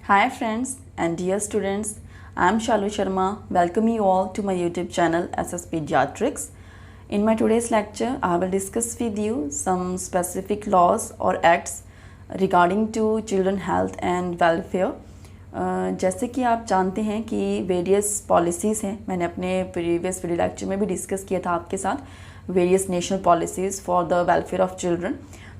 Hi friends and dear students, I am Shalu Sharma. Welcome you all to my YouTube channel SS Pediatrics. In my today's lecture, I will discuss with you some specific laws or acts regarding to children health and welfare. जैसे कि आप जानते हैं कि various policies हैं, मैंने अपने previous video lecture में भी डिस्कस किया था आपके साथ various national policies for the welfare of children.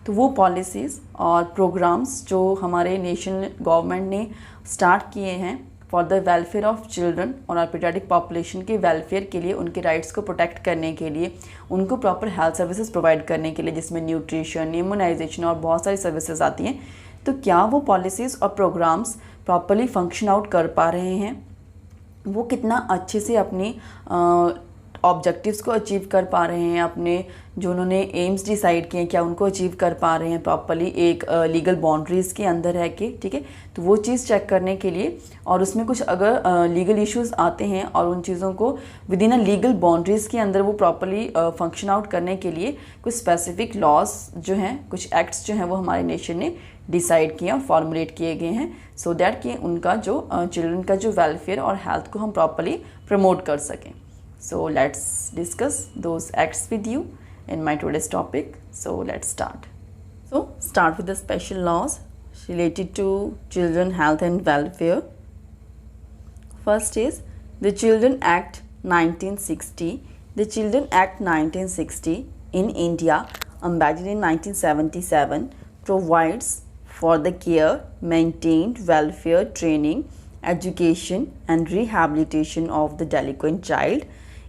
तो वो पॉलिसीज़ और प्रोग्राम्स जो हमारे नेशनल गवर्नमेंट ने स्टार्ट किए हैं for the welfare of children और पीडियाट्रिक पॉपुलेशन के वेलफेयर के लिए, उनके राइट्स को प्रोटेक्ट करने के लिए, उनको प्रॉपर हेल्थ सर्विसेज प्रोवाइड करने के लिए, जिसमें न्यूट्रिशन, इम्यूनाइजेशन और बहुत सारी सर्विसेज आती हैं। तो क्या वो पॉलिसीज़ और प्रोग्राम्स प्रॉपरली फंक्शन आउट कर पा रहे हैं, वो कितना अच्छे से अपनी ऑब्जेक्टिव्स को अचीव कर पा रहे हैं, अपने जो उन्होंने एम्स डिसाइड किए हैं क्या उनको अचीव कर पा रहे हैं प्रॉपरली एक लीगल बाउंड्रीज़ के अंदर है कि ठीक है। तो वो चीज़ चेक करने के लिए और उसमें कुछ अगर लीगल इश्यूज आते हैं और उन चीज़ों को with in a legal boundaries के अंदर वो प्रॉपरली फंक्शन आउट करने के लिए कुछ स्पेसिफिक लॉज जो हैं, कुछ एक्ट्स जो हैं वो हमारे नेशन ने डिसाइड किए और फॉर्मुलेट किए गए हैं सो दैट कि उनका जो चिल्ड्रन का जो वेलफेयर और हेल्थ को हम प्रॉपरली प्रमोट कर सकें। So let's discuss those acts with you in my today's topic. So let's start. So start with the special laws related to children health and welfare. First is the Children Act 1960. The Children Act 1960 in India, amended in 1977, provides for the care, maintained, welfare, training, education and rehabilitation of the delinquent child.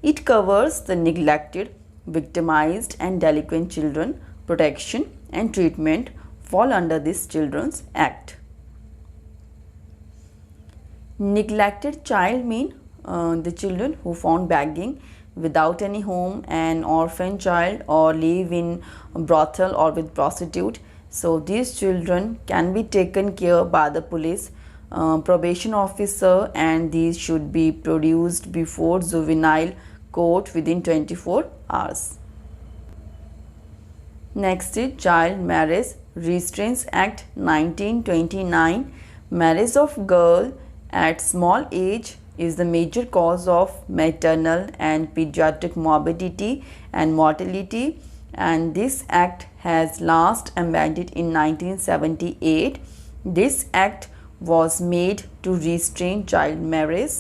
It covers the neglected, victimized and delinquent children. Protection and treatment fall under this Children's Act. Neglected child mean the children who found begging without any home, an orphan child or live in brothel or with prostitute. So these children can be taken care by the police, probation officer, and these should be produced before juvenile court within 24 hours. Next is Child Marriage Restraints Act 1929. Marriage of girl at small age is the major cause of maternal and pediatric morbidity and mortality, and this act has last amended in 1978. This act was made to restrain child marriage,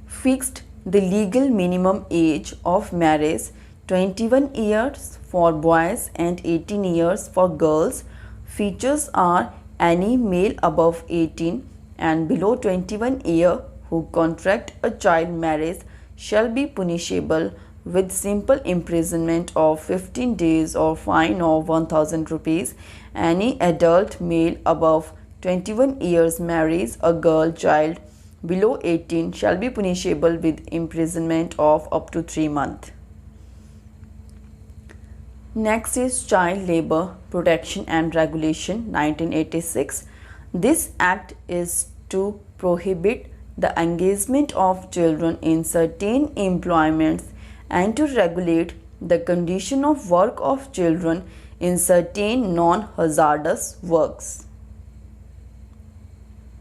fixed the legal minimum age of marriage 21 years for boys and 18 years for girls. Features are any male above 18 and below 21 year who contract a child marriage shall be punishable with simple imprisonment of 15 days or fine of 1000 rupees. Any adult male above 21 years marries a girl child below 18 shall be punishable with imprisonment of up to 3 months. Next is Child Labor Protection and Regulation 1986. This act is to prohibit the engagement of children in certain employments and to regulate the condition of work of children in certain non-hazardous works.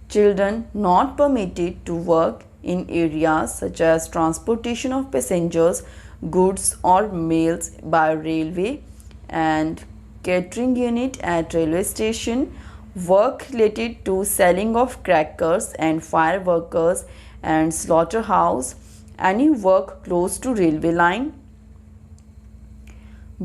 Children not permitted to work in areas such as transportation of passengers, goods or mails by railway and catering unit at railway station, work related to selling of crackers and fireworkers and slaughterhouse, any work close to railway line,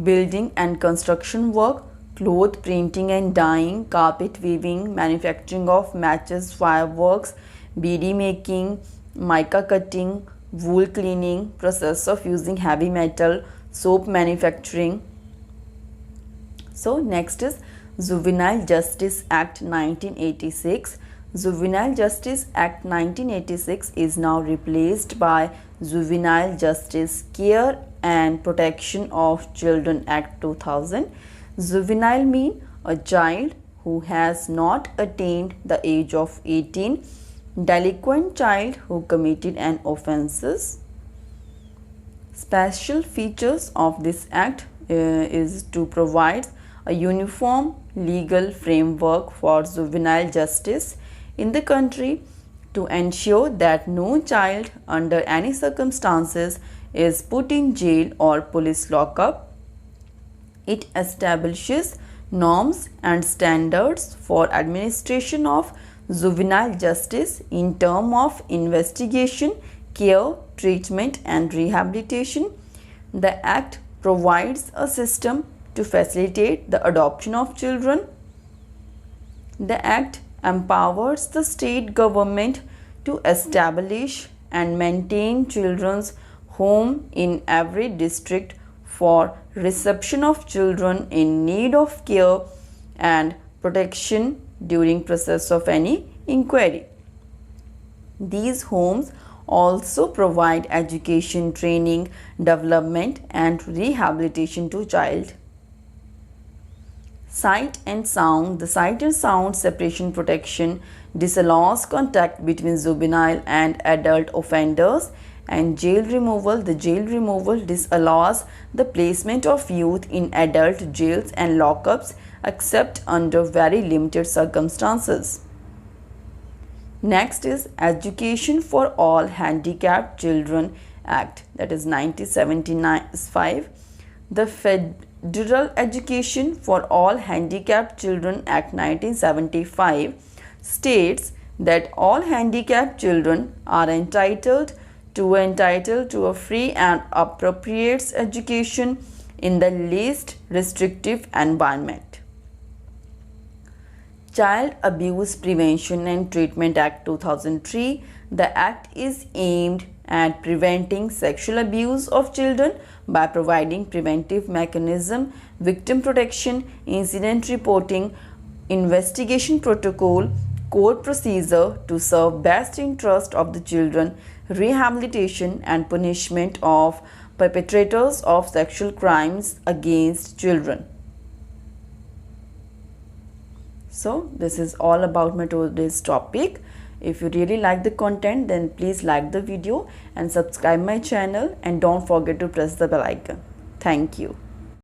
building and construction work, cloth printing and dyeing, carpet weaving, manufacturing of matches, fireworks, beadi making, mica cutting, wool cleaning, process of using heavy metal, soap manufacturing. So next is Juvenile Justice Act 1986. Juvenile Justice Act 1986 is now replaced by Juvenile Justice Care and Protection of Children Act 2000. Juvenile mean a child who has not attained the age of 18, delinquent child who committed an offences. Special features of this act is to provide a uniform legal framework for juvenile justice in the country to ensure that no child under any circumstances is put in jail or police lockup. It establishes norms and standards for administration of juvenile justice in terms of investigation, care, treatment and rehabilitation. The Act provides a system to facilitate the adoption of children. The Act empowers the state government to establish and maintain children's home in every district for reception of children in need of care and protection during process of any inquiry. These homes also provide education, training, development and rehabilitation to child. Sight and sound. The sight and sound separation protection disallows contact between juvenile and adult offenders, and jail removal. The jail removal disallows the placement of youth in adult jails and lockups except under very limited circumstances. Next is Education for All Handicapped Children Act, that is 1975. The Federal Education for All Handicapped Children Act 1975 states that all handicapped children are entitled to a free and appropriate education in the least restrictive environment. Child Abuse Prevention and Treatment Act 2003. The Act is aimed at preventing sexual abuse of children by providing preventive mechanism, victim protection, incident reporting, investigation protocol, court procedure to serve best interest of the children, rehabilitation and punishment of perpetrators of sexual crimes against children. So this is all about my today's topic. If you really like the content, then please like the video and subscribe my channel, and don't forget to press the bell icon. Thank you.